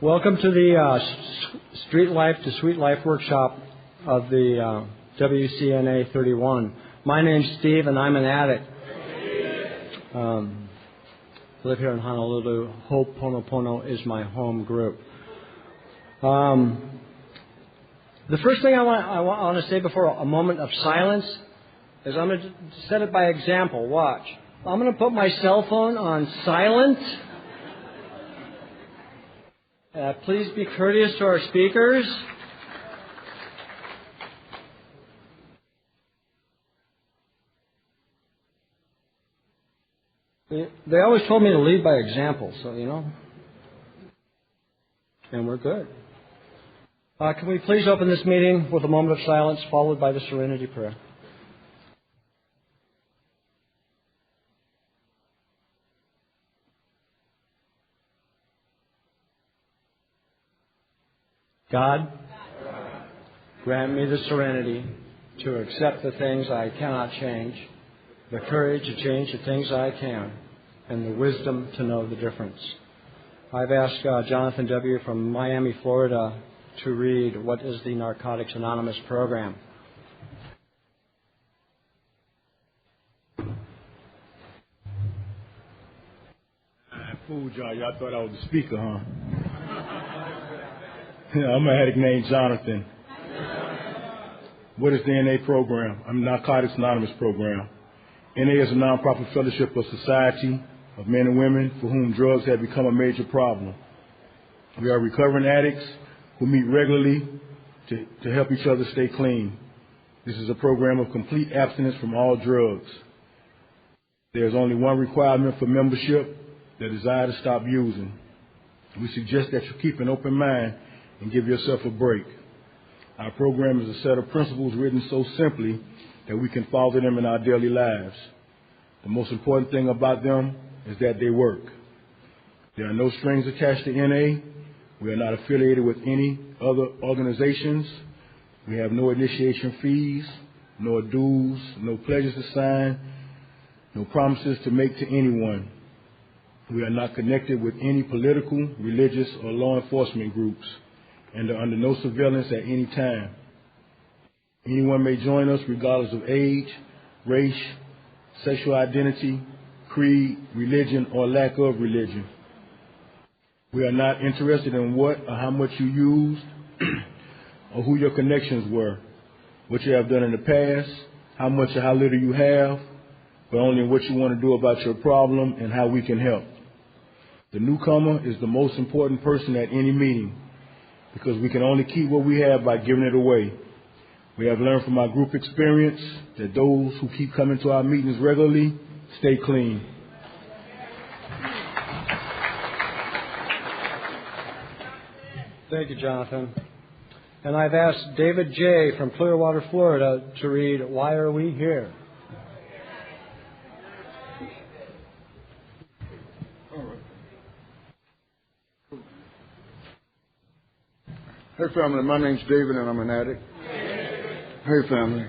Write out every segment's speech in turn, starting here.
Welcome to the Street Life to Sweet Life workshop of the WCNA 31. My name's Steve, and I'm an addict. I live here in Honolulu. Ho'oponopono is my home group. The first thing I want to say before a moment of silence is I'm going to set it by example. Watch. I'm going to put my cell phone on silent. Please be courteous to our speakers. They always told me to lead by example, so and we're good. Can we please open this meeting with a moment of silence followed by the Serenity Prayer? God, grant me the serenity to accept the things I cannot change, the courage to change the things I can, and the wisdom to know the difference. I've asked Jonathan W. from Miami, Florida, to read what is the Narcotics Anonymous program. I fooled y'all. Y'all thought I was the speaker, huh? I'm an addict named Jonathan. What is the NA program? I'm the Narcotics Anonymous program. NA is a non-profit fellowship of society of men and women for whom drugs have become a major problem. We are recovering addicts who meet regularly to help each other stay clean. This is a program of complete abstinence from all drugs. There is only one requirement for membership: the desire to stop using. We suggest that you keep an open mind and give yourself a break. Our program is a set of principles written so simply that we can follow them in our daily lives. The most important thing about them is that they work. There are no strings attached to NA. We are not affiliated with any other organizations. We have no initiation fees, no dues, no pledges to sign, no promises to make to anyone. We are not connected with any political, religious, or law enforcement groups, and are under no surveillance at any time. Anyone may join us regardless of age, race, sexual identity, creed, religion, or lack of religion. We are not interested in what or how much you used or who your connections were, what you have done in the past, how much or how little you have, but only what you want to do about your problem and how we can help. The newcomer is the most important person at any meeting, because we can only keep what we have by giving it away. We have learned from our group experience that those who keep coming to our meetings regularly stay clean. Thank you, Jonathan. And I've asked David J. from Clearwater, Florida, to read Why Are We Here? Hey, family, my name's David, and I'm an addict. Hey, family.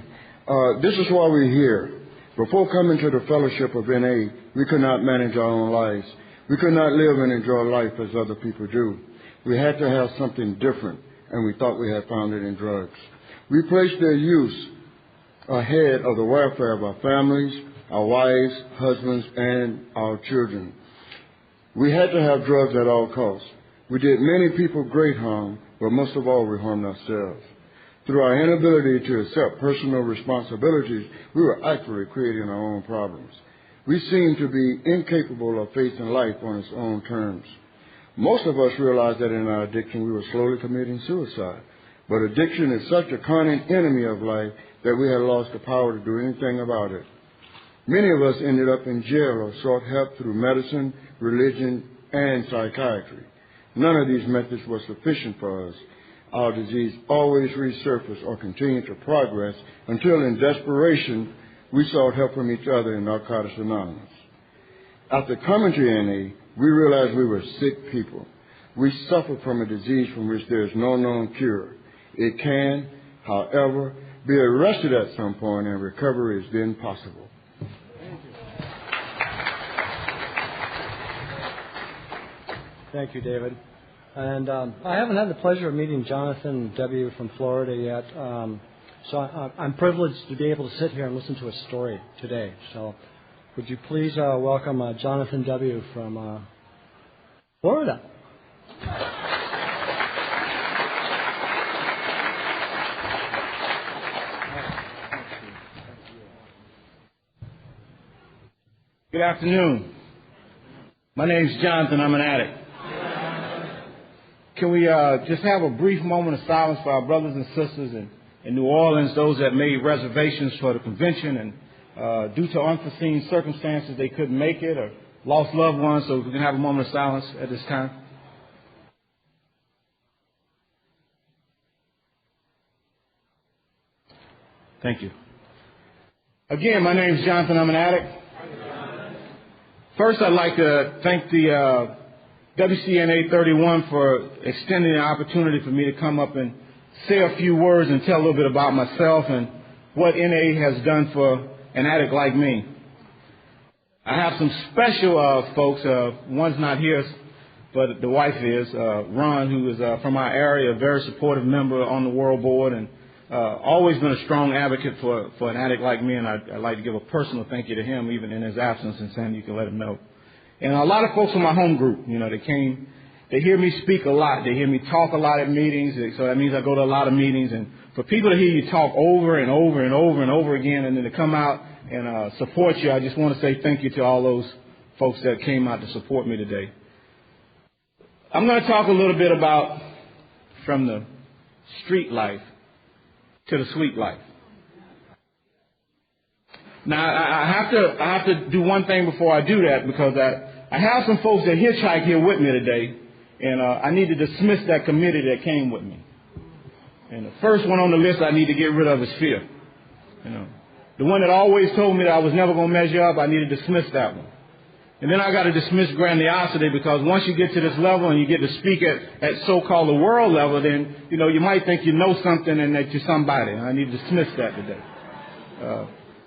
This is why we're here. Before coming to the fellowship of NA, we could not manage our own lives. We could not live and enjoy life as other people do. We had to have something different, and we thought we had found it in drugs. We placed their use ahead of the welfare of our families, our wives, husbands, and our children. We had to have drugs at all costs. We did many people great harm, but most of all, we harmed ourselves. Through our inability to accept personal responsibilities, we were actually creating our own problems. We seemed to be incapable of facing life on its own terms. Most of us realized that in our addiction, we were slowly committing suicide. But addiction is such a cunning enemy of life that we had lost the power to do anything about it. Many of us ended up in jail or sought help through medicine, religion, and psychiatry. None of these methods were sufficient for us. Our disease always resurfaced or continued to progress until in desperation we sought help from each other in Narcotics Anonymous. After coming to NA, we realized we were sick people. We suffer from a disease from which there is no known cure. It can, however, be arrested at some point, and recovery is then possible. Thank you, David. And I haven't had the pleasure of meeting Jonathan W. from Florida yet, so I'm privileged to be able to sit here and listen to a story today. So would you please welcome Jonathan W. from Florida. Good afternoon. My name's Jonathan. I'm an addict. Can we just have a brief moment of silence for our brothers and sisters in New Orleans, those that made reservations for the convention and due to unforeseen circumstances they couldn't make it or lost loved ones, so we can have a moment of silence at this time. Thank you. Again, my name is Jonathan. I'm an addict. First, I'd like to thank the WCNA 31 for extending the opportunity for me to come up and say a few words and tell a little bit about myself and what NA has done for an addict like me. I have some special folks. One's not here, but the wife is, Ron, who is from our area, a very supportive member on the World Board, and always been a strong advocate for an addict like me, and I'd like to give a personal thank you to him, even in his absence, and Sandy, you can let him know. And a lot of folks from my home group, they came, they hear me speak a lot, they hear me talk a lot at meetings, so that means I go to a lot of meetings, and for people to hear you talk over and over and over and over again, and then to come out and support you, I just want to say thank you to all those folks that came out to support me today. I'm going to talk a little bit about from the street life to the sweet life. Now, I have to do one thing before I do that, because I have some folks that hitchhike here with me today, and I need to dismiss that committee that came with me. And the first one on the list I need to get rid of is fear. The one that always told me that I was never going to measure up, I need to dismiss that one. And then I got to dismiss grandiosity, because once you get to this level and you get to speak at so-called the world level, then, you might think you know something and that you're somebody. I need to dismiss that today.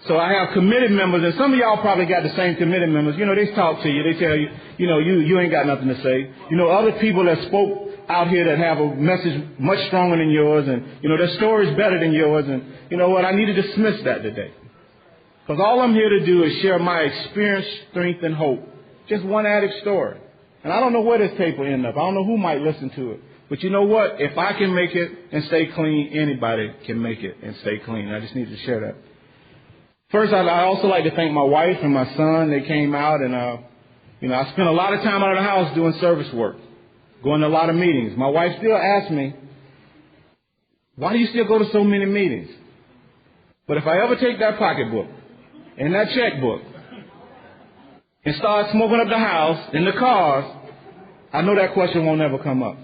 So I have committed members, and some of y'all probably got the same committed members. They talk to you. They tell you, you ain't got nothing to say. Other people that spoke out here that have a message much stronger than yours, and, their story's better than yours. And you know what? I need to dismiss that today. Because all I'm here to do is share my experience, strength, and hope. Just one addict story. And I don't know where this tape will end up. I don't know who might listen to it. But you know what? If I can make it and stay clean, anybody can make it and stay clean. I just need to share that. First, I'd also like to thank my wife and my son. They came out, and, I spent a lot of time out of the house doing service work, going to a lot of meetings. My wife still asks me, why do you still go to so many meetings? But if I ever take that pocketbook and that checkbook and start smoking up the house and the cars, I know that question won't ever come up.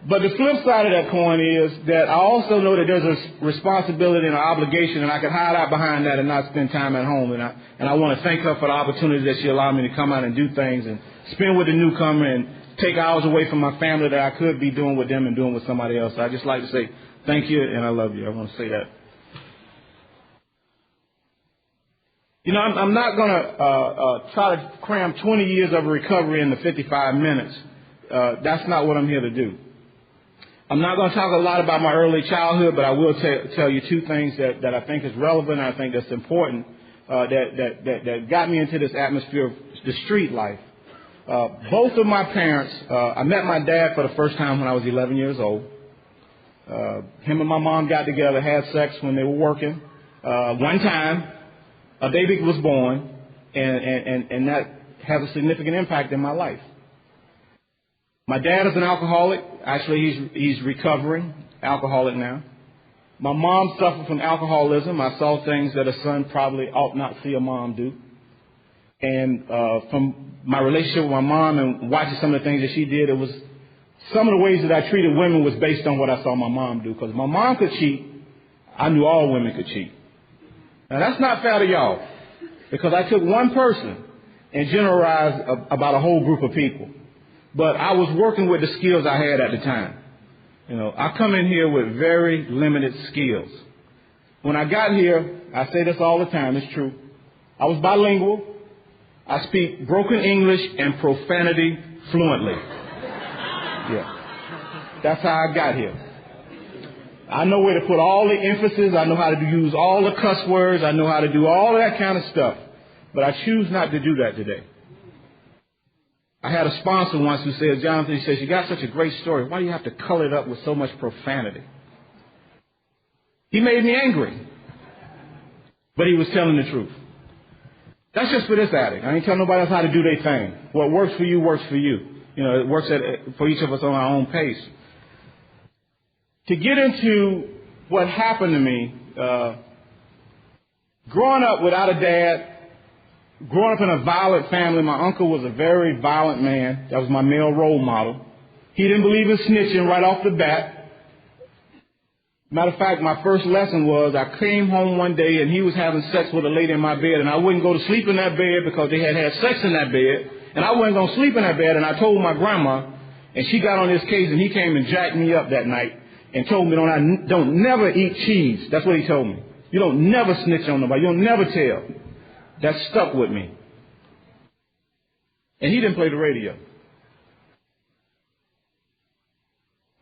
But the flip side of that coin is that I also know that there's a responsibility and an obligation, and I can hide out behind that and not spend time at home. And I want to thank her for the opportunity that she allowed me to come out and do things and spend with the newcomer and take hours away from my family that I could be doing with them and doing with somebody else. So I just like to say thank you, and I love you. I want to say that. I'm not going to try to cram 20 years of recovery into 55 minutes. That's not what I'm here to do. I'm not going to talk a lot about my early childhood, but I will tell you two things that I think is relevant and I think that's important that got me into this atmosphere of the street life. Both of my parents, I met my dad for the first time when I was 11 years old. Him and my mom got together, had sex when they were working. One time, a baby was born, and that has a significant impact in my life. My dad is an alcoholic. Actually, he's recovering alcoholic now. My mom suffered from alcoholism. I saw things that a son probably ought not see a mom do. And from my relationship with my mom and watching some of the things that she did, it was some of the ways that I treated women was based on what I saw my mom do. Because my mom could cheat. I knew all women could cheat. Now, that's not fair to y'all, because I took one person and generalized about a whole group of people. But I was working with the skills I had at the time. I come in here with very limited skills. When I got here, I say this all the time, it's true. I was bilingual. I speak broken English and profanity fluently. Yeah. That's how I got here. I know where to put all the emphasis. I know how to use all the cuss words. I know how to do all of that kind of stuff. But I choose not to do that today. I had a sponsor once who said, Jonathan, he says, you got such a great story. Why do you have to color it up with so much profanity? He made me angry. But he was telling the truth. That's just for this addict. I ain't telling nobody else how to do their thing. What works for you works for you. You know, it works for each of us on our own pace. To get into what happened to me, growing up without a dad, growing up in a violent family, my uncle was a very violent man. That was my male role model. He didn't believe in snitching right off the bat. Matter of fact, my first lesson was I came home one day and he was having sex with a lady in my bed, and I wouldn't go to sleep in that bed because they had sex in that bed, and I wasn't going to sleep in that bed, and I told my grandma, and she got on his case, and he came and jacked me up that night and told me don't never eat cheese. That's what he told me. You don't never snitch on nobody. You don't never tell. That stuck with me. And he didn't play the radio.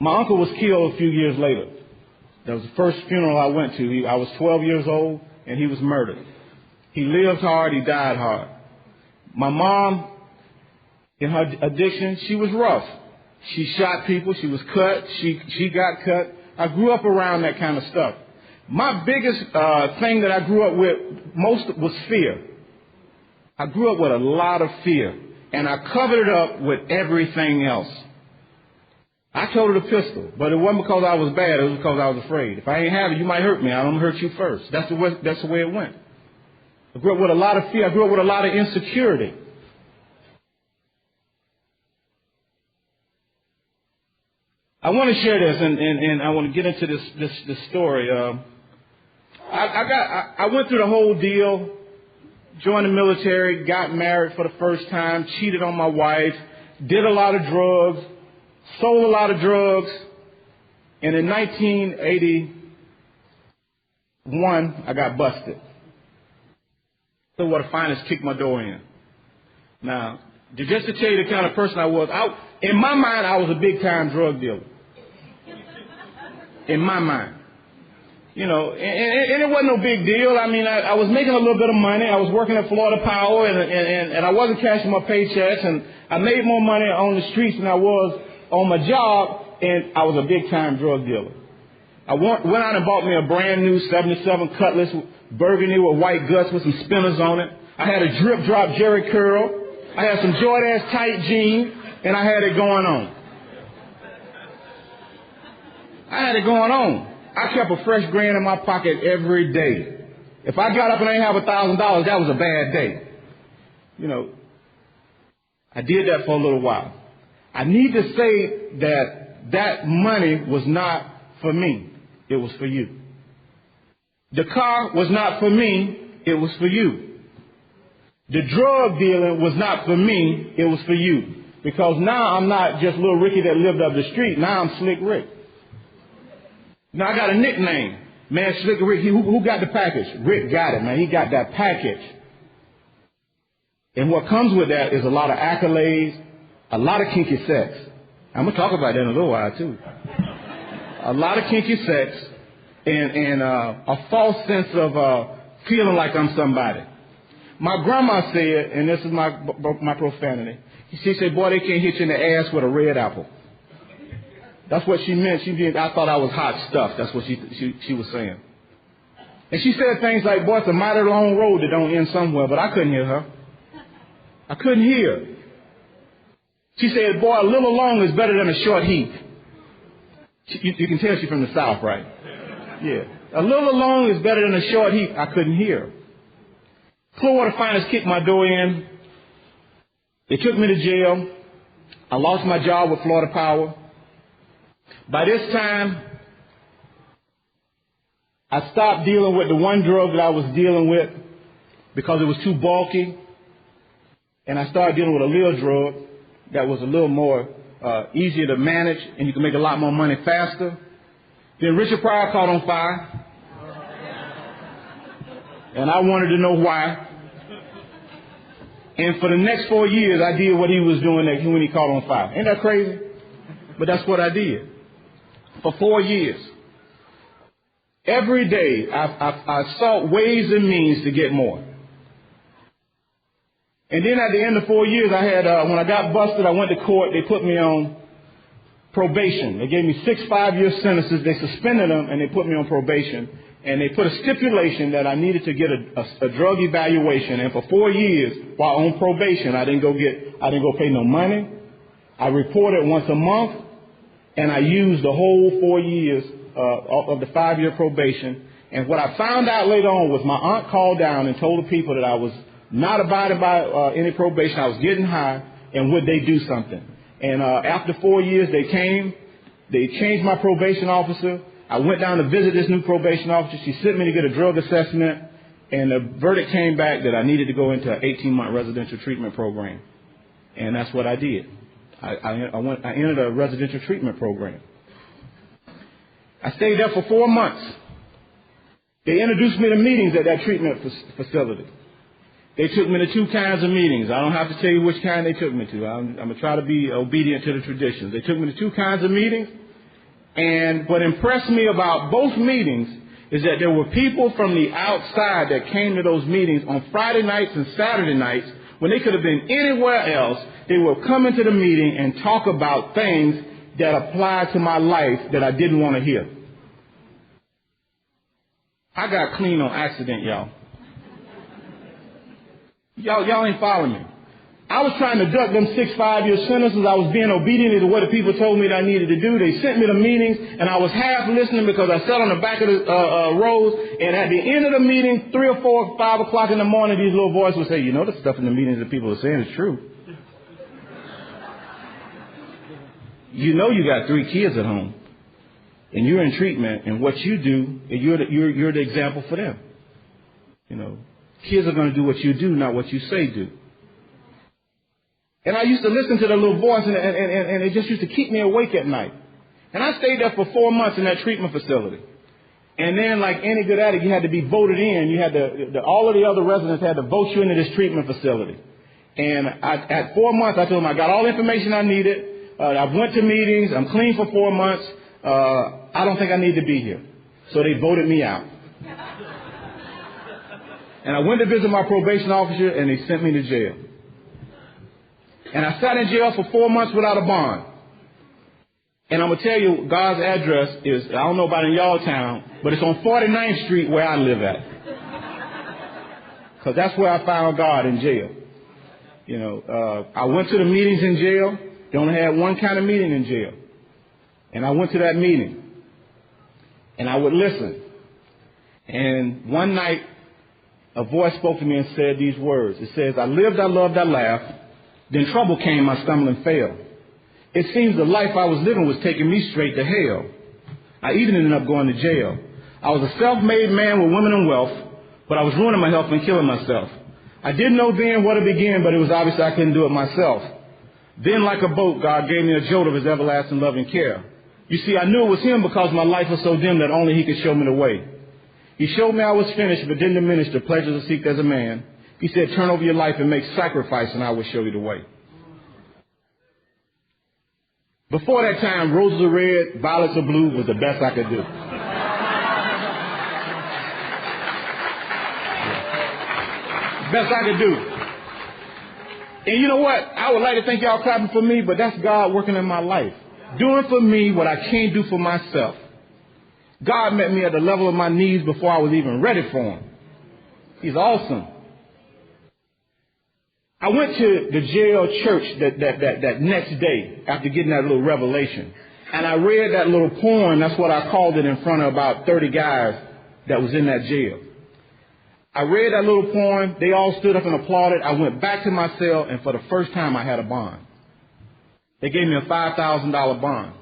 My uncle was killed a few years later. That was the first funeral I went to. I was 12 years old, and he was murdered. He lived hard. He died hard. My mom, in her addiction, she was rough. She shot people. She was cut. She got cut. I grew up around that kind of stuff. My biggest thing that I grew up with most was fear. I grew up with a lot of fear, and I covered it up with everything else. I told her the pistol, but it wasn't because I was bad. It was because I was afraid. If I ain't have it, you might hurt me. I'm going to hurt you first. That's the way it went. I grew up with a lot of fear. I grew up with a lot of insecurity. I want to share this, and I want to get into this story. I went through the whole deal, joined the military, got married for the first time, cheated on my wife, did a lot of drugs, sold a lot of drugs, and in 1981, I got busted. So what the finest kicked my door in. Now, just to tell you the kind of person I was, in my mind, I was a big-time drug dealer. In my mind. You know, and it wasn't no big deal. I mean, I was making a little bit of money. I was working at Florida Power, and I wasn't cashing my paychecks, and I made more money on the streets than I was on my job, and I was a big-time drug dealer. I went out and bought me a brand new 77 Cutlass, burgundy with white guts with some spinners on it. I had a drip-drop Jerry curl. I had some Jordache tight jeans, and I had it going on. I kept a fresh grand in my pocket every day. If I got up and I didn't have $1,000, that was a bad day. You know, I did that for a little while. I need to say that money was not for me. It was for you. The car was not for me. It was for you. The drug dealing was not for me. It was for you. Because now I'm not just little Ricky that lived up the street. Now I'm Slick Rick. Now I got a nickname. Man, Slick Rick, who got the package? Rick got it, man. He got that package. And what comes with that is a lot of accolades, a lot of kinky sex. I'm going to talk about that in a little while, too. A lot of kinky sex and a false sense of feeling like I'm somebody. My grandma said, and this is my profanity, she said, boy, they can't hit you in the ass with a red apple. That's what she meant. I thought I was hot stuff. That's what she was saying. And she said things like, boy, it's a mighty long road that don't end somewhere, but I couldn't hear her. I couldn't hear. She said, boy, a little long is better than a short heat. You can tell she's from the South, right? Yeah. A little long is better than a short heat. I couldn't hear. Clearwater Finest kicked my door in. They took me to jail. I lost my job with Florida Power. By this time, I stopped dealing with the one drug that I was dealing with because it was too bulky. And I started dealing with a little drug that was a little more easier to manage, and you can make a lot more money faster. Then Richard Pryor caught on fire. And I wanted to know why. And for the next 4 years, I did what he was doing when he caught on fire. Ain't that crazy? But that's what I did for 4 years. Every day, I sought ways and means to get more. And then at the end of 4 years, when I got busted, I went to court. They put me on probation. They gave me 6 5-year sentences. They suspended them and they put me on probation. And they put a stipulation that I needed to get a drug evaluation. And for 4 years, while on probation, I didn't go pay no money. I reported once a month, and I used the whole 4 years of the 5-year probation. And what I found out later on was my aunt called down and told the people that I was not abiding by any probation. I was getting high, and would they do something? And after 4 years, they came. They changed my probation officer. I went down to visit this new probation officer. She sent me to get a drug assessment, and the verdict came back that I needed to go into an 18-month residential treatment program. And that's what I did. I entered a residential treatment program. I stayed there for 4 months. They introduced me to meetings at that treatment facility. They took me to 2 kinds of meetings. I don't have to tell you which kind they took me to. I'm going to try to be obedient to the traditions. They took me to 2 kinds of meetings. And what impressed me about both meetings is that there were people from the outside that came to those meetings on Friday nights and Saturday nights when they could have been anywhere else. They would come into the meeting and talk about things that applied to my life that I didn't want to hear. I got clean on accident, y'all. Y'all ain't following me. I was trying to duck them 6 5-year sentences. I was being obedient to what the people told me that I needed to do. They sent me to meetings, and I was half listening because I sat on the back of the rows. And at the end of the meeting, 3 or 4 or 5 o'clock in the morning, these little voices would say, "You know, the stuff in the meetings that people are saying is true. You know, you got 3 kids at home, and you're in treatment, and what you do, you're the example for them. You know, kids are going to do what you do, not what you say do." And I used to listen to the little voice, and it just used to keep me awake at night. And I stayed there for 4 months in that treatment facility. And then, like any good addict, you had to be voted in. You had all of the other residents had to vote you into this treatment facility. And at 4 months, I told them I got all the information I needed. I went to meetings. I'm clean for 4 months. I don't think I need to be here. So they voted me out. And I went to visit my probation officer, and they sent me to jail. And I sat in jail for 4 months without a bond. And I'm going to tell you, God's address is, I don't know about in y'all town, but it's on 49th Street where I live at. Because that's where I found God, in jail. You know, I went to the meetings in jail. They only had one kind of meeting in jail. And I went to that meeting. And I would listen. And one night, a voice spoke to me and said these words. It says, "I lived, I loved, I laughed. Then trouble came, I stumbled and fell. It seems the life I was living was taking me straight to hell. I even ended up going to jail. I was a self-made man with women and wealth, but I was ruining my health and killing myself. I didn't know then where to begin, but it was obvious I couldn't do it myself. Then, like a boat, God gave me a jolt of his everlasting love and care. You see, I knew it was him because my life was so dim that only he could show me the way. He showed me I was finished, but didn't diminish the pleasures I seek as a man. He said, turn over your life and make sacrifice, and I will show you the way." Before that time, roses are red, violets are blue was the best I could do. Best I could do. And you know what? I would like to think y'all clapping for me, but that's God working in my life. Doing for me what I can't do for myself. God met me at the level of my needs before I was even ready for him. He's awesome. I went to the jail church that next day after getting that little revelation. And I read that little poem, that's what I called it, in front of about 30 guys that was in that jail. I read that little poem. They all stood up and applauded. I went back to my cell, and for the first time I had a bond. They gave me a $5,000 bond.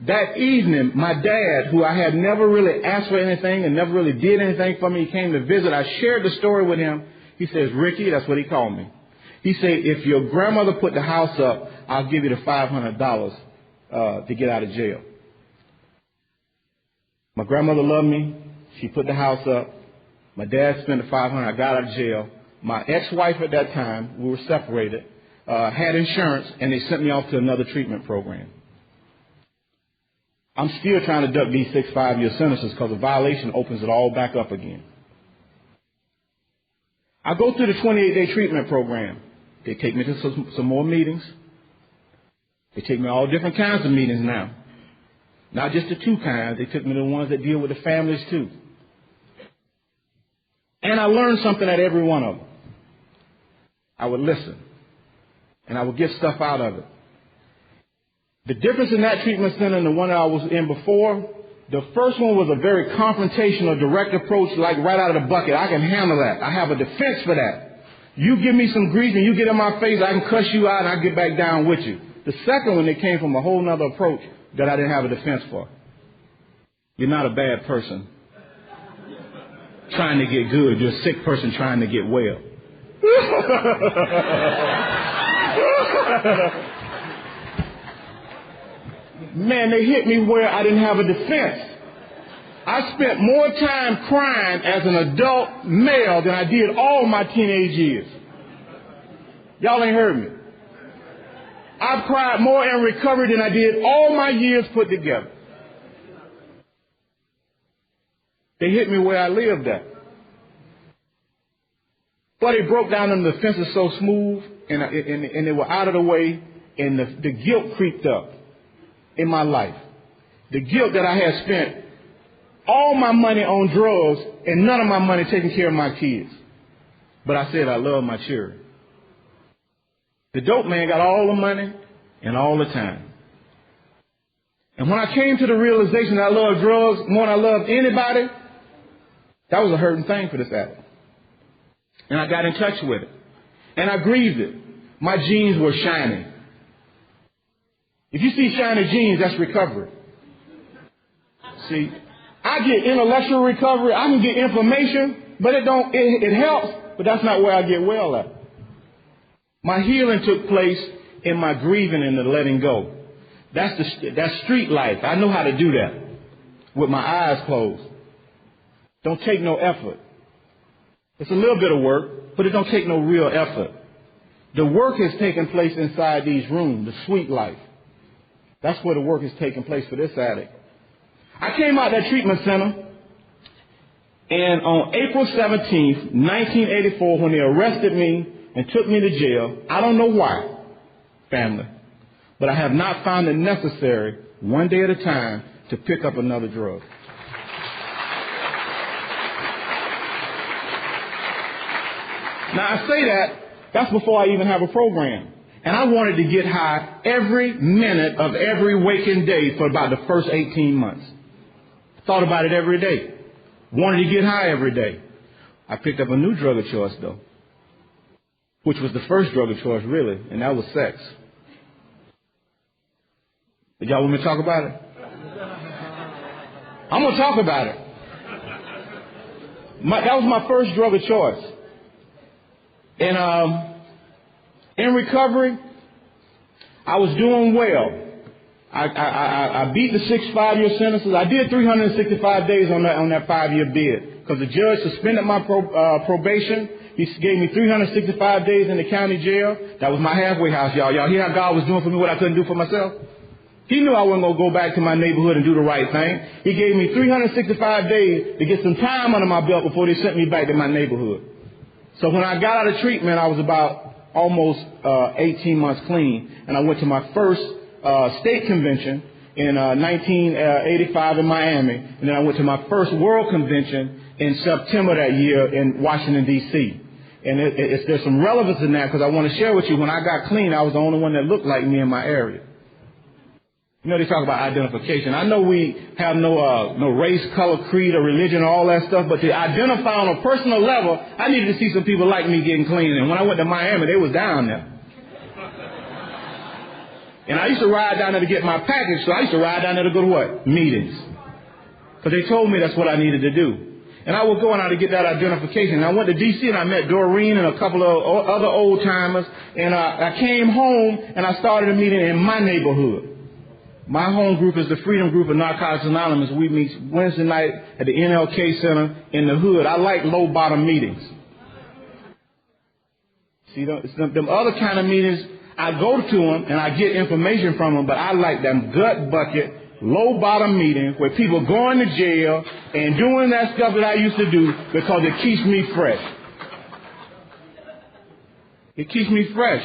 That evening, my dad, who I had never really asked for anything and never really did anything for me, he came to visit. I shared the story with him. He says, "Ricky," that's what he called me. He said, "If your grandmother put the house up, I'll give you the $500 to get out of jail." My grandmother loved me. She put the house up. My dad spent the $500. I got out of jail. My ex-wife at that time, we were separated, had insurance, and they sent me off to another treatment program. I'm still trying to duck these 6 5-year sentences because a violation opens it all back up again. I go through the 28-day treatment program. They take me to some more meetings. They take me to all different kinds of meetings now. Not just the 2 kinds. They took me to the ones that deal with the families too. And I learned something at every one of them. I would listen. And I would get stuff out of it. The difference in that treatment center and the one that I was in before, the first one was a very confrontational, direct approach, like right out of the bucket. I can handle that. I have a defense for that. You give me some grief and you get in my face, I can cuss you out and I get back down with you. The second one, it came from a whole nother approach that I didn't have a defense for. You're not a bad person trying to get good. You're a sick person trying to get well. Man, they hit me where I didn't have a defense. I spent more time crying as an adult male than I did all my teenage years. Y'all ain't heard me. I've cried more in recovery than I did all my years put together. They hit me where I lived at. But it broke down and the fences so smooth and they were out of the way, and the guilt creeped up in my life. The guilt that I had spent all my money on drugs and none of my money taking care of my kids. But I said I love my children. The dope man got all the money and all the time. And when I came to the realization that I love drugs more than I love anybody, that was a hurting thing for this addict. And I got in touch with it. And I grieved it. My jeans were shining. If you see shiny jeans, that's recovery. See, I get intellectual recovery. I can get information, but it helps, but that's not where I get well at. My healing took place in my grieving and the letting go. That's street life. I know how to do that with my eyes closed. Don't take no effort. It's a little bit of work, but it don't take no real effort. The work has taken place inside these rooms, the sweet life. That's where the work has taken place for this addict. I came out of that treatment center, and on April 17th, 1984, when they arrested me and took me to jail, I don't know why, family, but I have not found it necessary, one day at a time, to pick up another drug. Now, I say that's before I even have a program. And I wanted to get high every minute of every waking day for about the first 18 months. Thought about it every day. Wanted to get high every day. I picked up a new drug of choice, though, which was the first drug of choice, really, and that was sex. Did y'all want me to talk about it? I'm going to talk about it. That was my first drug of choice. And in recovery, I was doing well. I beat the 6 5-year sentences. I did 365 days on that 5-year bid because the judge suspended my probation. He gave me 365 days in the county jail. That was my halfway house, y'all. Y'all hear how God was doing for me what I couldn't do for myself? He knew I wasn't going to go back to my neighborhood and do the right thing. He gave me 365 days to get some time under my belt before they sent me back to my neighborhood. So when I got out of treatment, I was about almost 18 months clean, and I went to my first state convention in 1985 in Miami, and then I went to my first world convention in September that year in Washington, D.C. And there's some relevance in that because I want to share with you, when I got clean, I was the only one that looked like me in my area. You know, they talk about identification. I know we have no race, color, creed, or religion, or all that stuff, but to identify on a personal level, I needed to see some people like me getting clean. And when I went to Miami, they was down there. And I used to ride down there to get my package, so I used to ride down there to go to what? Meetings. Because they told me that's what I needed to do. And I would go and I would get that identification. And I went to D.C. and I met Doreen and a couple of other old-timers. And I came home and I started a meeting in my neighborhood. My home group is the Freedom Group of Narcotics Anonymous. We meet Wednesday night at the NLK Center in the hood. I like low-bottom meetings. See, it's them other kind of meetings, I go to them and I get information from them, but I like them gut bucket, low bottom meetings where people going to jail and doing that stuff that I used to do because it keeps me fresh. It keeps me fresh.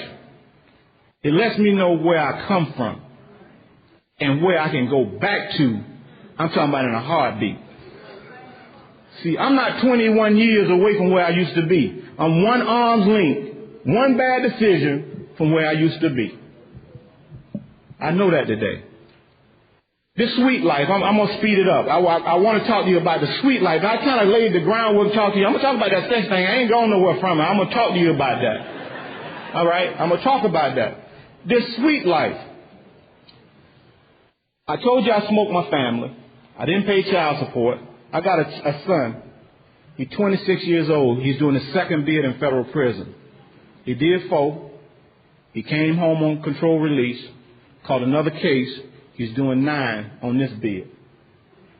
It lets me know where I come from and where I can go back to. I'm talking about in a heartbeat. See, I'm not 21 years away from where I used to be. I'm one arm's length, one bad decision from where I used to be. I know that today. This sweet life, I'm going to speed it up. I want to talk to you about the sweet life. I kind of laid the groundwork to talk to you. I'm going to talk about that sex thing. I ain't going nowhere from it. I'm going to talk to you about that. All right? I'm going to talk about that. This sweet life. I told you I smoked my family. I didn't pay child support. I got a son. He's 26 years old. He's doing his second bid in federal prison. He did 4. He came home on controlled release, caught another case. He's doing 9 on this bid.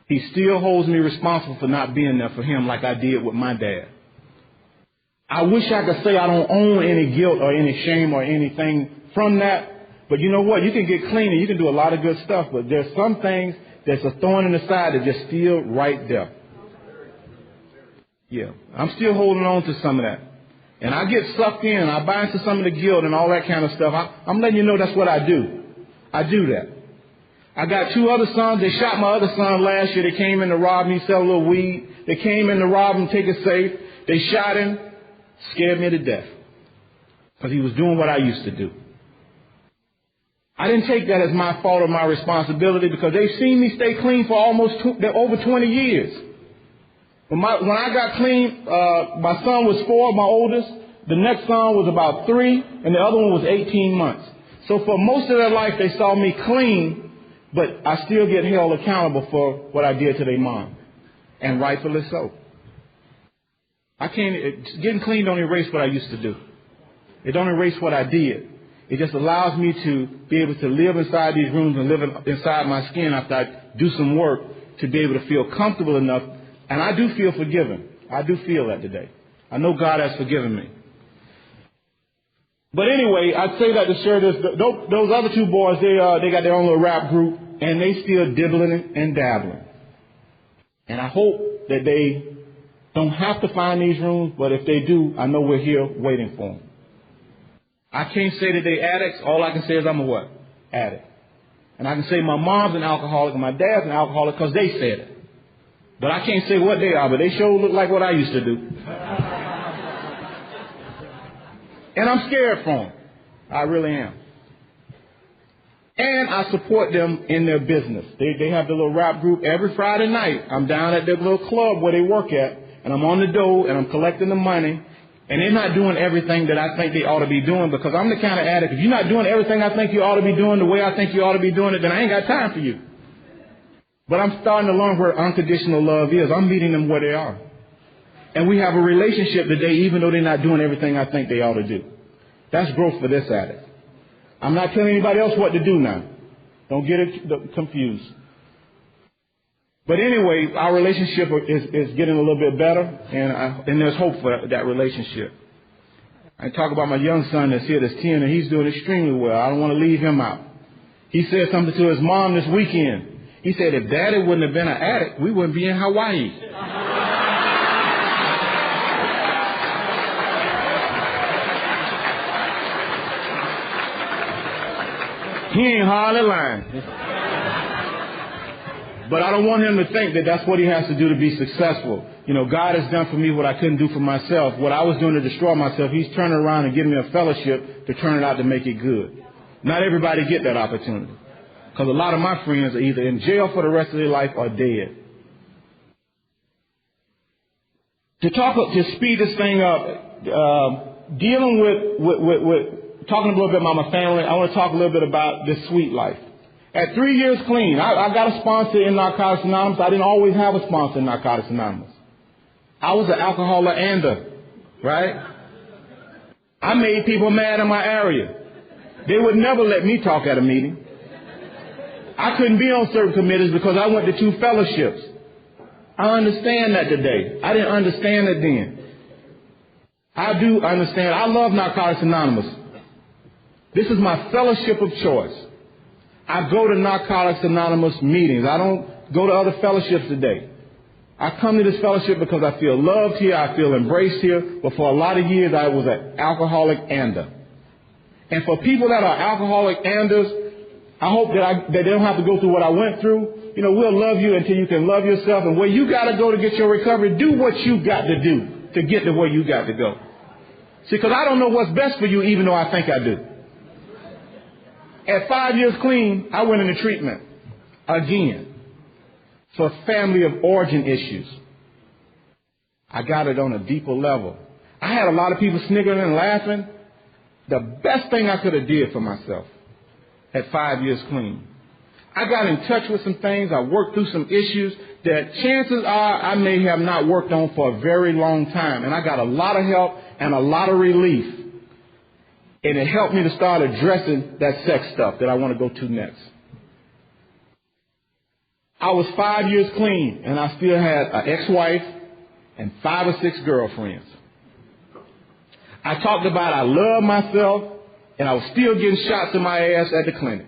He still holds me responsible for not being there for him like I did with my dad. I wish I could say I don't own any guilt or any shame or anything from that. But you know what? You can get clean and you can do a lot of good stuff. But there's some things that's a thorn in the side that's just still right there. Yeah, I'm still holding on to some of that. And I get sucked in. I buy into some of the guilt and all that kind of stuff. I'm letting you know that's what I do. I do that. I got 2 other sons. They shot my other son last year. They came in to rob me, sell a little weed. They came in to rob him, take a safe. They shot him, scared me to death. Because he was doing what I used to do. I didn't take that as my fault or my responsibility because they've seen me stay clean for over 20 years. When I got clean, my son was 4, my oldest. The next son was about 3, and the other one was 18 months. So for most of their life, they saw me clean, but I still get held accountable for what I did to their mom, and rightfully so. Getting clean don't erase what I used to do. It don't erase what I did. It just allows me to be able to live inside these rooms and live inside my skin after I do some work to be able to feel comfortable enough. And I do feel forgiven. I do feel that today. I know God has forgiven me. But anyway, I'd say that to share this. Those other 2 boys, they got their own little rap group, and they still dibbling and dabbling. And I hope that they don't have to find these rooms, but if they do, I know we're here waiting for them. I can't say that they addicts. All I can say is I'm a what? Addict. And I can say my mom's an alcoholic and my dad's an alcoholic because they said it. But I can't say what they are, but they sure look like what I used to do. And I'm scared for them. I really am. And I support them in their business. They have the little rap group every Friday night. I'm down at their little club where they work at, and I'm on the door, and I'm collecting the money. And they're not doing everything that I think they ought to be doing because I'm the kind of addict. If you're not doing everything I think you ought to be doing the way I think you ought to be doing it, then I ain't got time for you. But I'm starting to learn where unconditional love is. I'm meeting them where they are. And we have a relationship today even though they're not doing everything I think they ought to do. That's growth for this addict. I'm not telling anybody else what to do now. Don't get it confused. But anyway, our relationship is getting a little bit better, and there's hope for that relationship. I talk about my young son that's here, that's 10, and he's doing extremely well. I don't want to leave him out. He said something to his mom this weekend. He said, if Daddy wouldn't have been an addict, we wouldn't be in Hawaii. He ain't hardly lying. But I don't want him to think that that's what he has to do to be successful. You know, God has done for me what I couldn't do for myself. What I was doing to destroy myself, he's turning around and giving me a fellowship to turn it out to make it good. Not everybody get that opportunity. Because a lot of my friends are either in jail for the rest of their life or dead. To speed this thing up, dealing with talking a little bit about my family, I want to talk a little bit about this sweet life. At 3 years clean, I got a sponsor in Narcotics Anonymous. I didn't always have a sponsor in Narcotics Anonymous. I was an alcoholic right? I made people mad in my area. They would never let me talk at a meeting. I couldn't be on certain committees because I went to 2 fellowships. I understand that today. I didn't understand it then. I do understand. I love Narcotics Anonymous. This is my fellowship of choice. I go to Narcotics Anonymous meetings. I don't go to other fellowships today. I come to this fellowship because I feel loved here. I feel embraced here. But for a lot of years, I was an alcoholic ander. And for people that are alcoholic anders, I hope that they don't have to go through what I went through. You know, we'll love you until you can love yourself. And where you got to go to get your recovery, do what you got to do to get to where you got to go. See, because I don't know what's best for you, even though I think I do. At 5 years clean, I went into treatment again for family of origin issues. I got it on a deeper level. I had a lot of people sniggering and laughing. The best thing I could have did for myself at 5 years clean. I got in touch with some things. I worked through some issues that chances are I may have not worked on for a very long time. And I got a lot of help and a lot of relief. And it helped me to start addressing that sex stuff that I want to go to next. I was 5 years clean, and I still had an ex-wife and 5 or 6 girlfriends. I talked about I love myself, and I was still getting shots in my ass at the clinic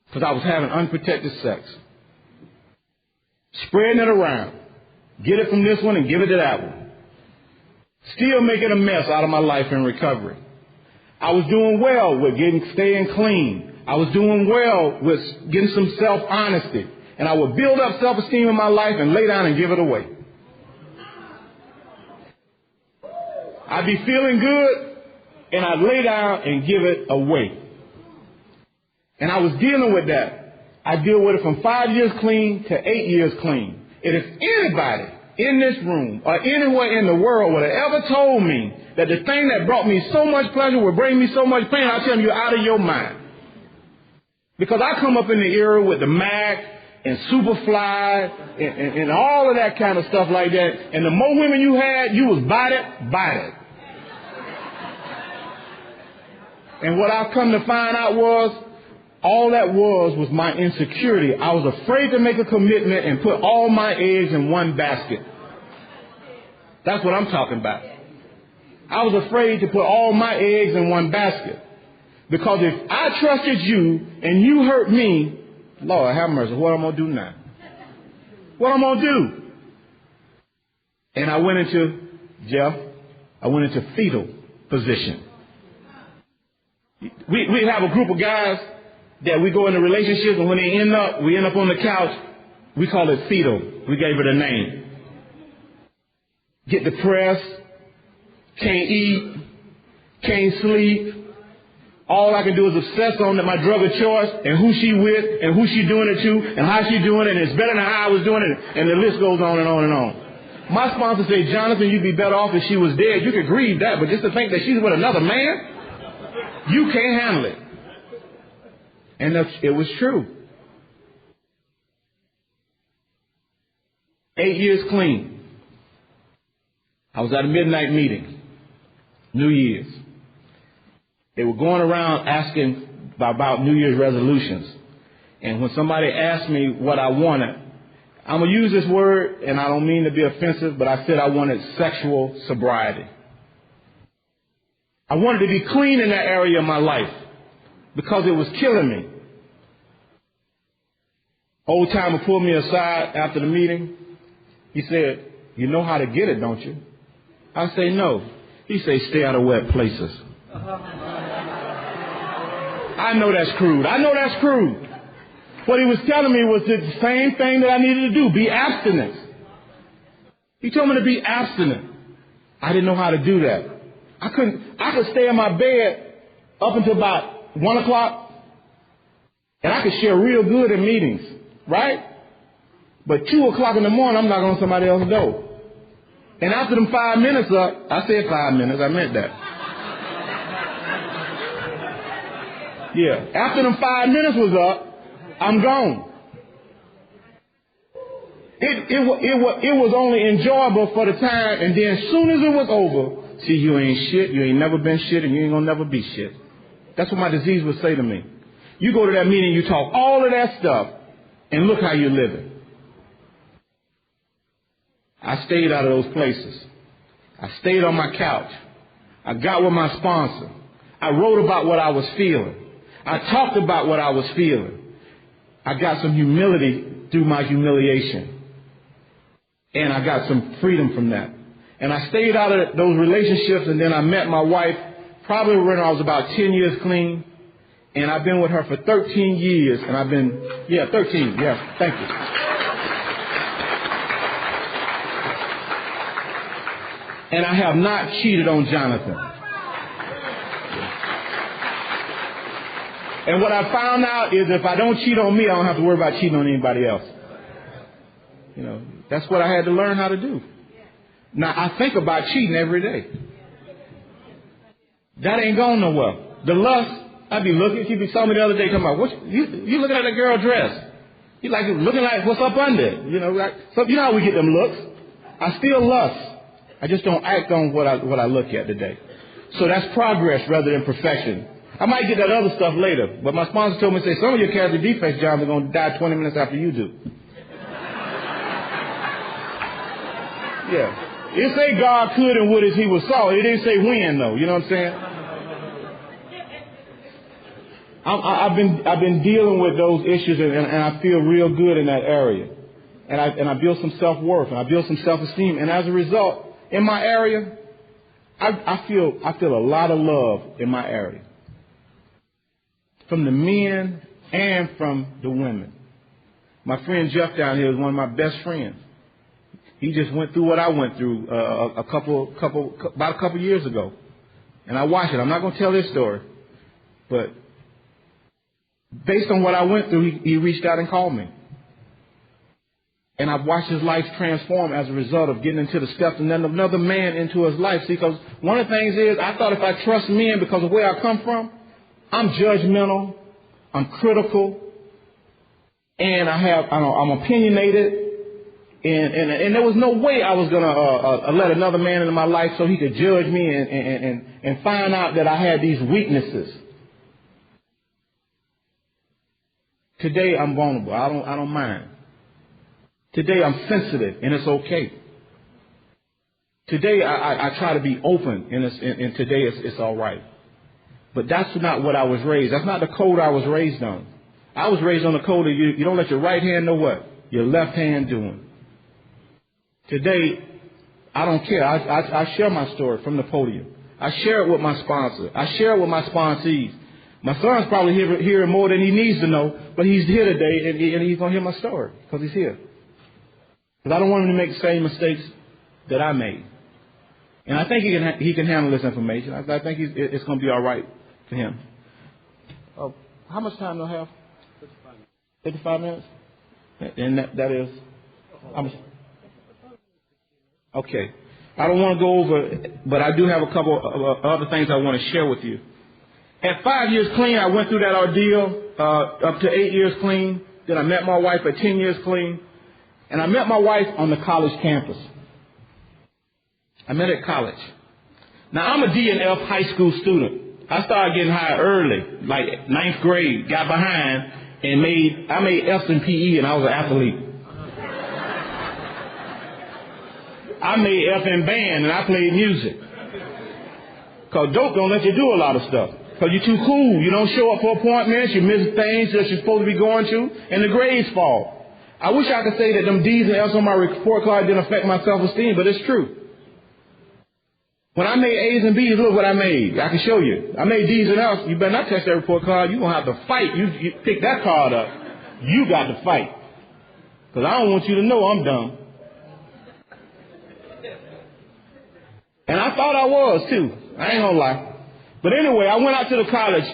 because I was having unprotected sex. Spreading it around. Get it from this one and give it to that one. Still making a mess out of my life in recovery. I was doing well with staying clean. I was doing well with getting some self-honesty. And I would build up self-esteem in my life and lay down and give it away. I'd be feeling good, and I'd lay down and give it away. And I was dealing with that. I deal with it from 5 years clean to 8 years clean. And if anybody in this room or anywhere in the world would have ever told me that the thing that brought me so much pleasure would bring me so much pain, I'll tell them you're out of your mind. Because I come up in the era with the Mac and Superfly and all of that kind of stuff like that. And the more women you had, you was bite it. And what I've come to find out was, all that was my insecurity. I was afraid to make a commitment and put all my eggs in one basket. That's what I'm talking about. I was afraid to put all my eggs in one basket. Because if I trusted you and you hurt me, Lord have mercy, what am I going to do now? What am I going to do? And I went into fetal position. We have a group of guys that we go into relationships, and when we end up on the couch, we call it fetal. We gave it a name. Get depressed, can't eat, can't sleep. All I can do is obsess on my drug of choice and who she with and who she doing it to and how she doing it, and it's better than how I was doing it, and the list goes on and on and on. My sponsor said, Jonathan, you'd be better off if she was dead. You could grieve that, but just to think that she's with another man, you can't handle it. And it was true. 8 years clean. I was at a midnight meeting, New Year's. They were going around asking about New Year's resolutions. And when somebody asked me what I wanted, I'm going to use this word, and I don't mean to be offensive, but I said I wanted sexual sobriety. I wanted to be clean in that area of my life because it was killing me. Old timer pulled me aside after the meeting. He said, you know how to get it, don't you? I say, no. He said, stay out of wet places. I know that's crude. What he was telling me was the same thing that I needed to do, be abstinent. He told me to be abstinent. I didn't know how to do that. I could stay in my bed up until about 1 o'clock, and I could share real good in meetings, right? But 2 o'clock in the morning, I'm knocking on somebody else's door. And after them 5 minutes up, I said 5 minutes, I meant that. Yeah, after them 5 minutes was up, I'm gone. It was only enjoyable for the time, and then as soon as it was over, see, you ain't shit, you ain't never been shit, and you ain't gonna never be shit. That's what my disease would say to me. You go to that meeting, you talk all of that stuff, and look how you're living. I stayed out of those places. I stayed on my couch. I got with my sponsor. I wrote about what I was feeling. I talked about what I was feeling. I got some humility through my humiliation. And I got some freedom from that. And I stayed out of those relationships, and then I met my wife probably when I was about 10 years clean. And I've been with her for 13 years. And I've been, 13. Yeah, thank you. And I have not cheated on Jonathan. And what I found out is if I don't cheat on me, I don't have to worry about cheating on anybody else. You know, that's what I had to learn how to do. Now, I think about cheating every day. That ain't going nowhere. The lust, I'd be looking, she saw me the other day, talking about, what, you looking at that girl dress. You like looking like what's up under it. You know, like, so you know how we get them looks. I still lust. I just don't act on what I look at today. So that's progress rather than perfection. I might get that other stuff later, but my sponsor told me, say, some of your character defects, John, are going to die 20 minutes after you do. Yeah. It say God could and would as he was saw. It didn't say when, though. You know what I'm saying? I've been dealing with those issues, and I feel real good in that area. And I build some self-worth, and I build some self-esteem. And as a result, in my area, I feel a lot of love in my area. From the men and from the women. My friend Jeff down here is one of my best friends. He just went through what I went through about a couple years ago. And I watched it. I'm not going to tell his story. But based on what I went through, he reached out and called me. And I've watched his life transform as a result of getting into the steps and then another man into his life. See, because one of the things is, I thought if I trust men because of where I come from, I'm judgmental, I'm critical, and I'm opinionated, and there was no way I was going to let another man into my life so he could judge me and find out that I had these weaknesses. Today I'm vulnerable. I don't mind. Today I'm sensitive, and it's okay. Today I try to be open, and today it's all right. But that's not what I was raised. That's not the code I was raised on. I was raised on the code of you don't let your right hand know what your left hand doing. Today, I don't care. I share my story from the podium. I share it with my sponsor. I share it with my sponsees. My son's probably hearing more than he needs to know, but he's here today, and he's going to hear my story because he's here. Because I don't want him to make the same mistakes that I made. And I think he can handle this information. I think it's going to be all right for him. How much time do I have? 55 minutes. And that is how much? Okay. I don't want to go over, but I do have a couple of other things I want to share with you. At 5 years clean, I went through that ordeal up to 8 years clean. Then I met my wife at 10 years clean. And I met my wife on the college campus. I met her at college. Now, I'm a D&F high school student. I started getting high early, like ninth grade, got behind, and I made F's in PE, and I was an athlete. I made F in band, and I played music. Because dope don't let you do a lot of stuff. Because you're too cool. You don't show up for appointments. You miss things that you're supposed to be going to, and the grades fall. I wish I could say that them D's and F's on my report card didn't affect my self-esteem, but it's true. When I made A's and B's, look what I made. I can show you. I made D's and F's. You better not touch that report card. You're going to have to fight. You pick that card up. You got to fight. Because I don't want you to know I'm dumb. And I thought I was, too. I ain't going to lie. But anyway, I went out to the college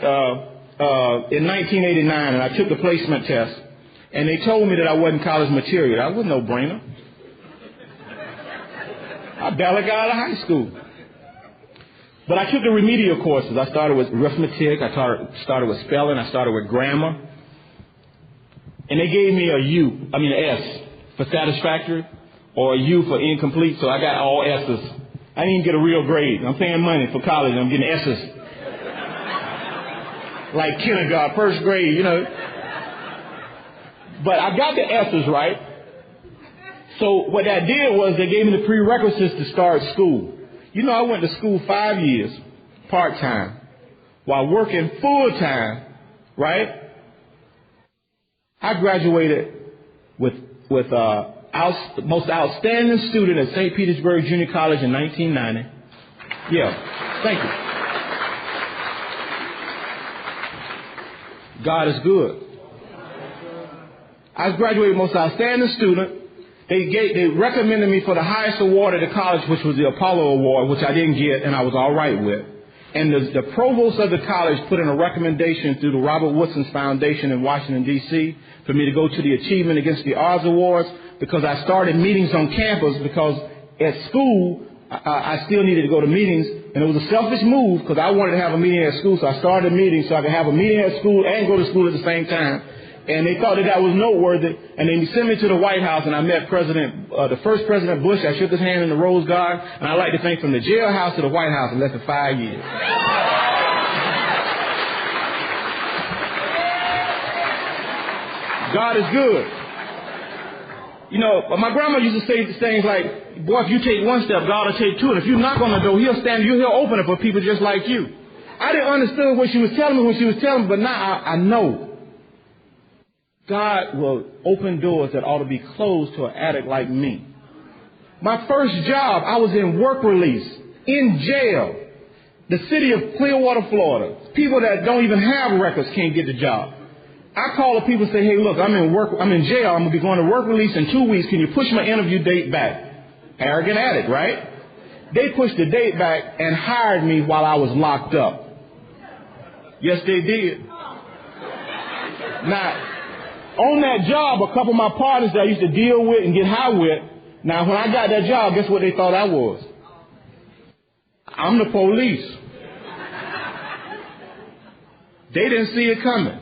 in 1989, and I took the placement test. And they told me that I wasn't college material. That was no brainer. I barely got out of high school. But I took the remedial courses. I started with arithmetic. I started with spelling. I started with grammar. And they gave me an S for satisfactory or a U for incomplete. So I got all S's. I didn't even get a real grade. I'm paying money for college. I'm getting S's. Like kindergarten, first grade, you know. But I got the S's right. So what that did was they gave me the prerequisites to start school. You know, I went to school 5 years, part-time, while working full-time, right? I graduated with most outstanding student at St. Petersburg Junior College in 1990. Yeah, thank you. God is good. I graduated most outstanding student. They recommended me for the highest award at the college, which was the Apollo Award, which I didn't get, and I was all right with. And the provost of the college put in a recommendation through the Robert Woodson's Foundation in Washington, D.C., for me to go to the Achievement Against the Odds Awards, because I started meetings on campus, because at school, I still needed to go to meetings, and it was a selfish move, because I wanted to have a meeting at school, so I started a meeting so I could have a meeting at school and go to school at the same time. And they thought that was noteworthy, and they sent me to the White House, and I met the first President Bush. I shook his hand in the Rose Garden, and I like to think from the jailhouse to the White House in less than 5 years. God is good. You know, my grandma used to say things like, boy, if you take one step, God will take two, and if you knock on the door, he'll open it for people just like you. I didn't understand what she was telling me when she was telling me, but now I know. God will open doors that ought to be closed to an addict like me. My first job, I was in work release, in jail. The city of Clearwater, Florida. People that don't even have records can't get the job. I call the people and say, hey, look, I'm in jail. I'm going to be going to work release in 2 weeks. Can you push my interview date back? Arrogant addict, right? They pushed the date back and hired me while I was locked up. Yes, they did. Now, on that job, a couple of my partners that I used to deal with and get high with, now when I got that job, guess what they thought I was? I'm the police. They didn't see it coming.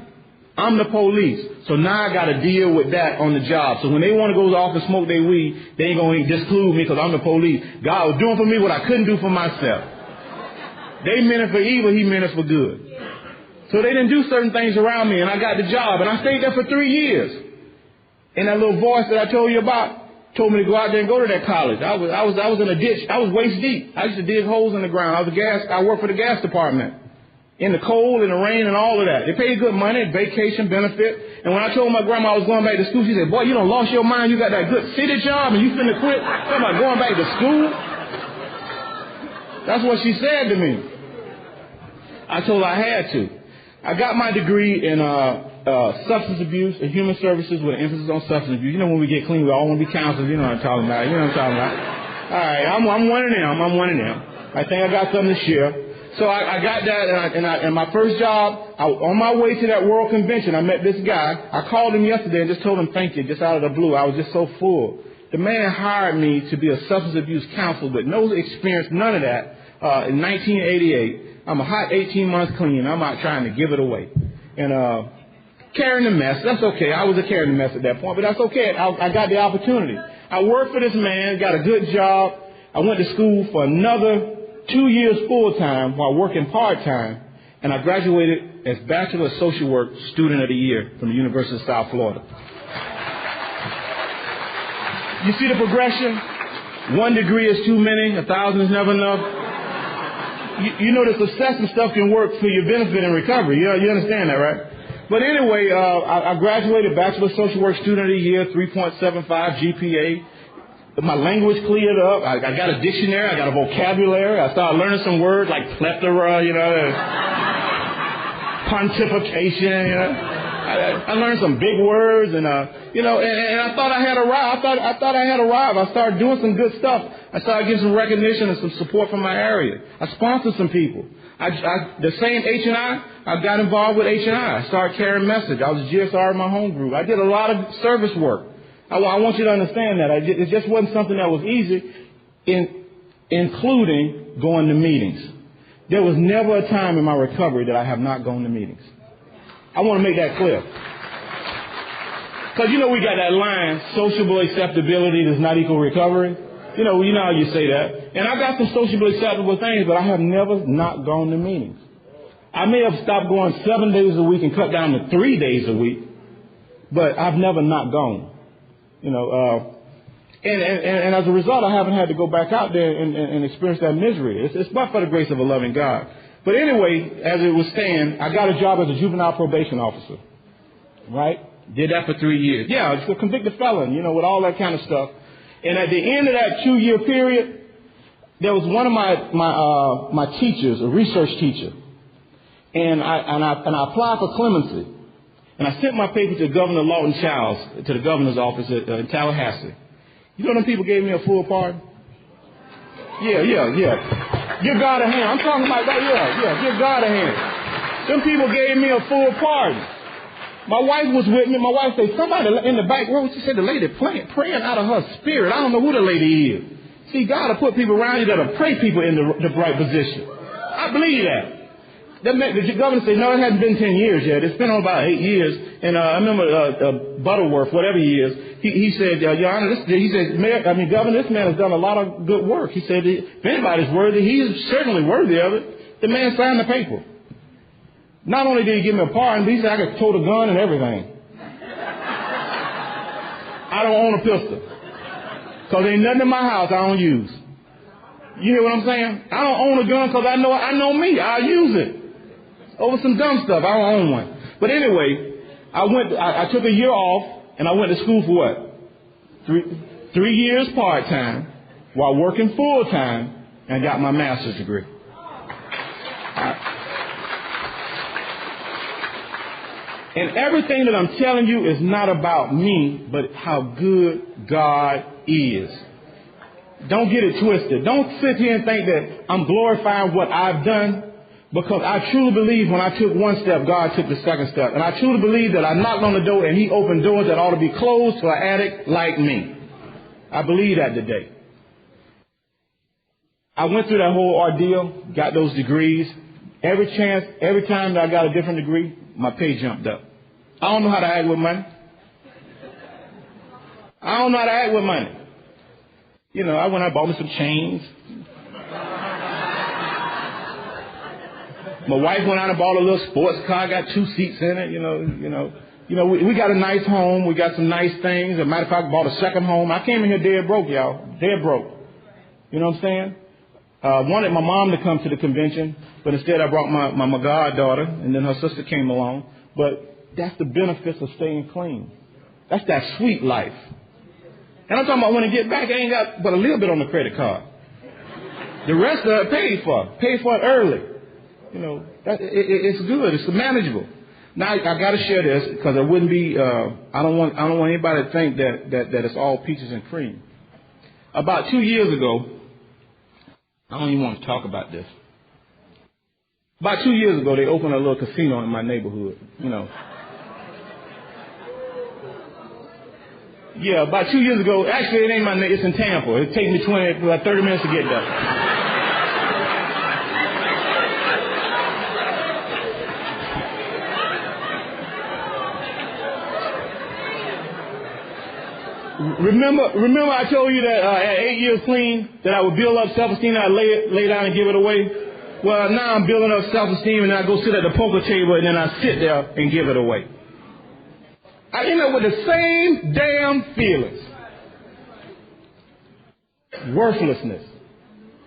I'm the police. So now I got to deal with that on the job. So when they want to go off and smoke their weed, they ain't going to disclude me because I'm the police. God was doing for me what I couldn't do for myself. They meant it for evil, he meant it for good. So they didn't do certain things around me, and I got the job, and I stayed there for 3 years. And that little voice that I told you about told me to go out there and go to that college. I was in a ditch. I was waist deep. I used to dig holes in the ground. I worked for the gas department. In the cold, in the rain, and all of that. They paid good money, vacation benefit. And when I told my grandma I was going back to school, she said, boy, you done lost your mind. You got that good city job, and you finna quit. Talking about going back to school? That's what she said to me. I told her I had to. I got my degree in substance abuse and human services with an emphasis on substance abuse. You know, when we get clean, we all want to be counselors. You know what I'm talking about. All right, I'm one of them. I think I got something to share. So I got that, and my first job, on my way to that World Convention, I met this guy. I called him yesterday and just told him thank you, just out of the blue. I was just so full. The man hired me to be a substance abuse counselor with no experience, none of that, in 1988. I'm a hot 18 months clean. I'm out trying to give it away. And carrying the mess, that's okay. I was carrying the mess at that point, but that's okay. I got the opportunity. I worked for this man, got a good job. I went to school for another 2 years full-time while working part-time, and I graduated as Bachelor of Social Work Student of the Year from the University of South Florida. You see the progression? 1 degree is too many, 1,000 is never enough. You know the success and stuff can work for your benefit and recovery. You understand that, right? But anyway, I graduated Bachelor of Social Work Student of the Year, 3.75 GPA. My language cleared up. I got a dictionary. I got a vocabulary. I started learning some words like plethora, pontification, I learned some big words, and I thought I had arrived. I thought I had arrived. I started doing some good stuff. I started getting some recognition and some support from my area. I sponsored some people. The same H&I got involved with H&I. I started carrying message. I was a GSR in my home group. I did a lot of service work. I want you to understand that. It just wasn't something that was easy, including going to meetings. There was never a time in my recovery that I have not gone to meetings. I want to make that clear. Because we got that line, sociable acceptability does not equal recovery. You know how you say that. And I got some sociably acceptable things, but I have never not gone to meetings. I may have stopped going 7 days a week and cut down to 3 days a week, but I've never not gone. And as a result, I haven't had to go back out there and experience that misery. It's but for the grace of a loving God. But anyway, as it was saying, I got a job as a juvenile probation officer. Right? Did that for 3 years. Yeah, it's a convicted felon, you know, with all that kind of stuff. And at the end of that 2-year period, there was one of my teachers, a research teacher, and I applied for clemency. And I sent my paper to Governor Lawton Childs, to the governor's office in Tallahassee. You know them people gave me a full pardon? Yeah. Give God a hand. I'm talking about that, yeah, give God a hand. Them people gave me a full pardon. My wife was with me. My wife said, somebody in the back row, she said the lady praying out of her spirit. I don't know who the lady is. See, God will put people around you that will pray people in the right position. I believe that. The governor said, no, it hasn't been 10 years yet. It's been on about 8 years. And I remember Butterworth, whatever he is, he said, Your Honor, he said, Governor, this man has done a lot of good work. He said, if anybody's worthy, he is certainly worthy of it. The man signed the paper. Not only did he give me a pardon, but he said I could tote a gun and everything. I don't own a pistol. Because ain't nothing in my house I don't use. You hear what I'm saying? I don't own a gun because I know me. I'll use it. Over some dumb stuff. I don't own one. But anyway, I took a year off and I went to school for what? 3 years part-time while working full-time and got my master's degree. And everything that I'm telling you is not about me, but how good God is. Don't get it twisted. Don't sit here and think that I'm glorifying what I've done, because I truly believe when I took one step, God took the second step. And I truly believe that I knocked on the door and he opened doors that ought to be closed to an addict like me. I believe that today. I went through that whole ordeal, got those degrees. Every time that I got a different degree, my pay jumped up. I don't know how to act with money. You know, I went out and bought me some chains. My wife went out and bought a little sports car, got 2 seats in it, you know, we got a nice home, we got some nice things. As a matter of fact, I bought a second home. I came in here dead broke, y'all. Dead broke. You know what I'm saying? Wanted my mom to come to the convention, but instead I brought my goddaughter, and then her sister came along. But that's the benefits of staying clean. That's that sweet life. And I'm talking about when I get back, I ain't got but a little bit on the credit card. The rest of it paid for. Paid for it early. You know, it's good. It's manageable. Now I got to share this because it wouldn't be. I don't want anybody to think that it's all peaches and cream. About 2 years ago, I don't even want to talk about this. About 2 years ago, they opened a little casino in my neighborhood. You know. Yeah, about 2 years ago. Actually, it ain't my neighborhood. It's in Tampa. It takes me 30 minutes to get there. Remember I told you that at 8 years clean that I would build up self-esteem and I'd lay down and give it away? Well, now I'm building up self-esteem and I go sit at the poker table and then I sit there and give it away. I end up with the same damn feelings. Worthlessness.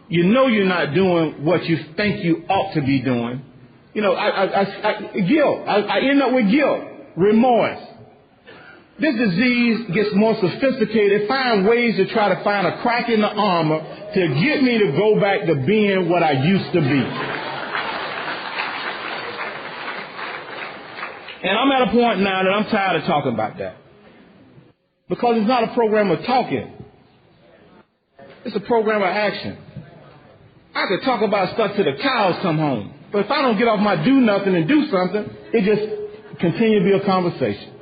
You know you're not doing what you think you ought to be doing. You know, guilt. I end up with guilt, remorse. This disease gets more sophisticated, find ways to try to find a crack in the armor to get me to go back to being what I used to be. And I'm at a point now that I'm tired of talking about that. Because it's not a program of talking. It's a program of action. I could talk about stuff till the cows come home. But if I don't get off my do nothing and do something, it just continue to be a conversation.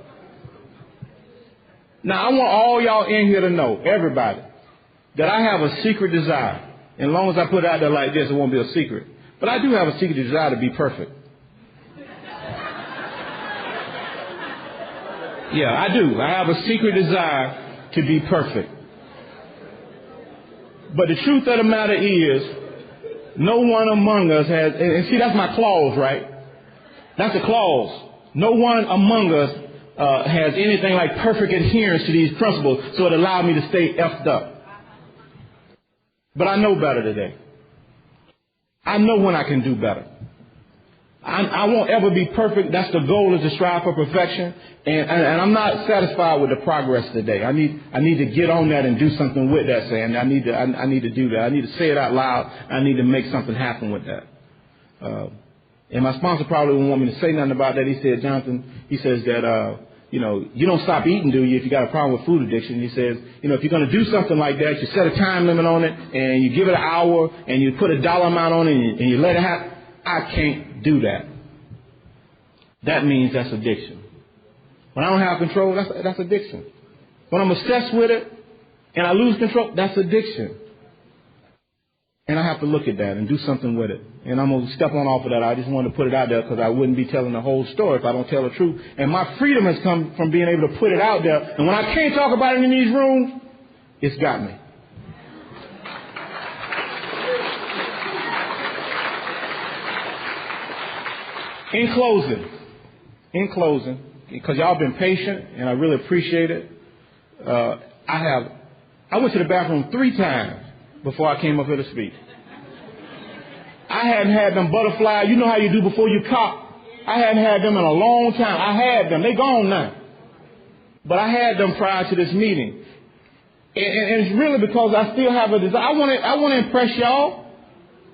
Now, I want all y'all in here to know, everybody, that I have a secret desire. And as long as I put it out there like this, it won't be a secret. But I do have a secret desire to be perfect. Yeah, I do. I have a secret desire to be perfect. But the truth of the matter is, no one among us has, and see, that's my clause, right? That's a clause. No one among us has anything like perfect adherence to these principles, so it allowed me to stay effed up. But I know better today. I know when I can do better. I won't ever be perfect. That's the goal, is to strive for perfection. And I'm not satisfied with the progress today. I need to get on that and do something with that, saying I need to do that. I need to say it out loud. I need to make something happen with that. And my sponsor probably won't want me to say nothing about that. He said, Jonathan, he says that, you don't stop eating, do you, if you got a problem with food addiction? He says, if you're going to do something like that, you set a time limit on it, and you give it an hour, and you put a dollar amount on it, and you let it happen. I can't do that. That means that's addiction. When I don't have control, that's addiction. When I'm obsessed with it, and I lose control, that's addiction. And I have to look at that and do something with it. And I'm going to step on off of that. I just wanted to put it out there because I wouldn't be telling the whole story if I don't tell the truth. And my freedom has come from being able to put it out there. And when I can't talk about it in these rooms, it's got me. In closing, because y'all been patient and I really appreciate it, I went to the bathroom 3 times before I came up here to speak. I hadn't had them butterflies. You know how you do before you cop? I hadn't had them in a long time. I had them. They gone now. But I had them prior to this meeting. And it's really because I still have a desire. I want to impress y'all.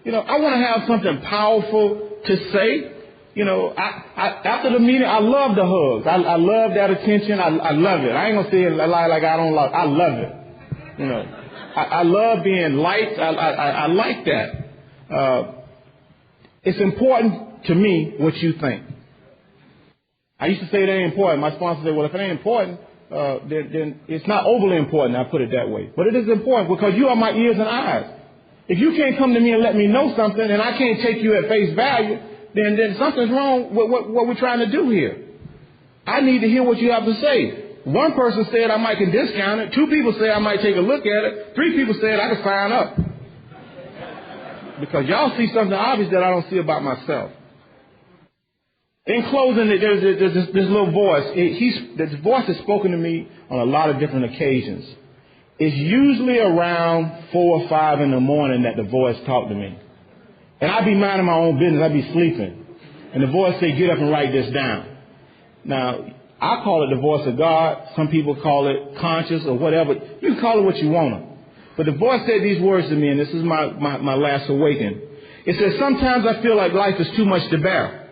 I want to have something powerful to say. After the meeting, I love the hugs. I love that attention. I love it. I ain't going to say it like I don't love it. I love it. I love being liked. I like that. It's important to me what you think. I used to say it ain't important. My sponsor said, well, if it ain't important, then it's not overly important. I put it that way. But it is important because you are my ears and eyes. If you can't come to me and let me know something and I can't take you at face value, then something's wrong with what we're trying to do here. I need to hear what you have to say. One person said I might can discount it. 2 people said I might take a look at it. 3 people said I could sign up. Because y'all see something obvious that I don't see about myself. In closing, there's this little voice. This voice has spoken to me on a lot of different occasions. It's usually around 4 or 5 in the morning that the voice talked to me. And I'd be minding my own business. I'd be sleeping. And the voice said, get up and write this down. Now, I call it the voice of God. Some people call it conscious or whatever. You can call it what you want to. But the voice said these words to me, and this is my last awakening. It says, sometimes I feel like life is too much to bear.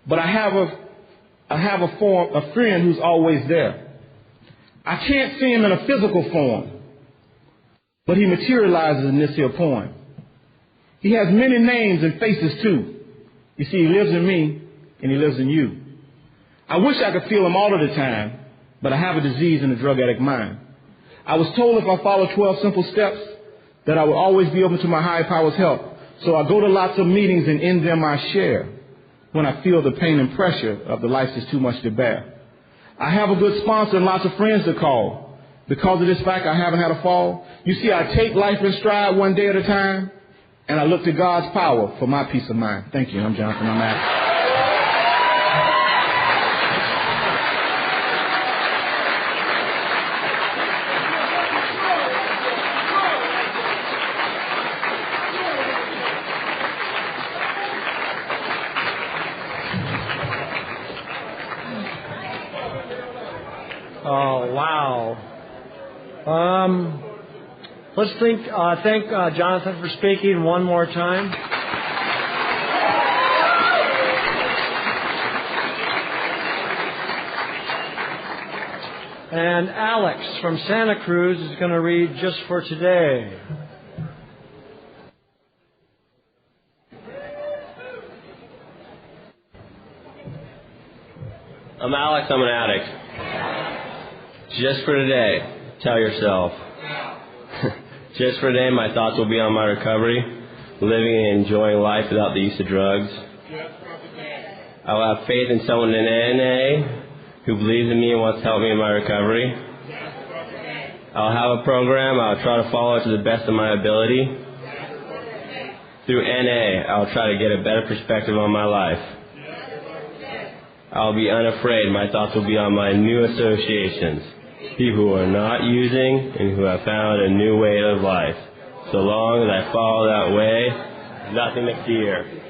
But I have a friend who's always there. I can't see him in a physical form, but he materializes in this here poem. He has many names and faces too. You see, he lives in me and he lives in you. I wish I could feel him all of the time, but I have a disease in the drug addict mind. I was told if I follow 12 simple steps that I will always be open to my higher power's help. So I go to lots of meetings and in them I share when I feel the pain and pressure of the life is too much to bear. I have a good sponsor and lots of friends to call. Because of this fact, I haven't had a fall. You see, I take life in stride one day at a time, and I look to God's power for my peace of mind. Thank you. I'm Jonathan. I'm out. Oh, wow. Let's thank Jonathan for speaking one more time. And Alex from Santa Cruz is going to read Just for Today. I'm Alex, I'm an addict. Just for today, tell yourself. Just for today, my thoughts will be on my recovery, living and enjoying life without the use of drugs. I will have faith in someone in NA who believes in me and wants to help me in my recovery. I'll have a program. I'll try to follow it to the best of my ability. Through NA, I'll try to get a better perspective on my life. I'll be unafraid. My thoughts will be on my new associations, people who are not using and who have found a new way of life. So long as I follow that way, nothing to fear.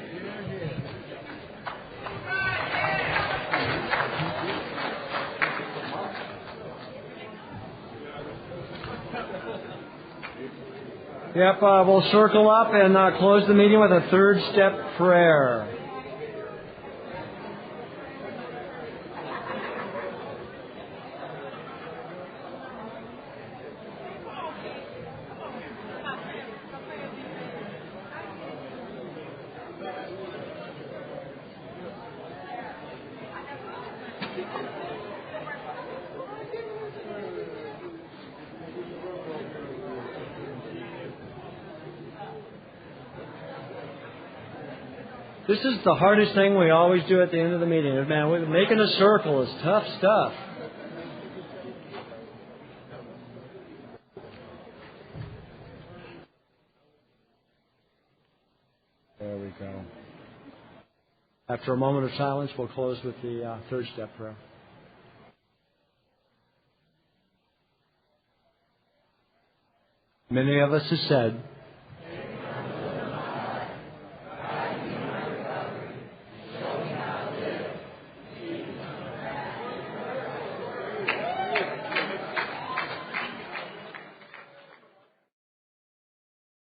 Yep, we'll circle up and close the meeting with a third step prayer. This is the hardest thing we always do at the end of the meeting. Man, making a circle is tough stuff. There we go. After a moment of silence, we'll close with the third step prayer. Many of us have said,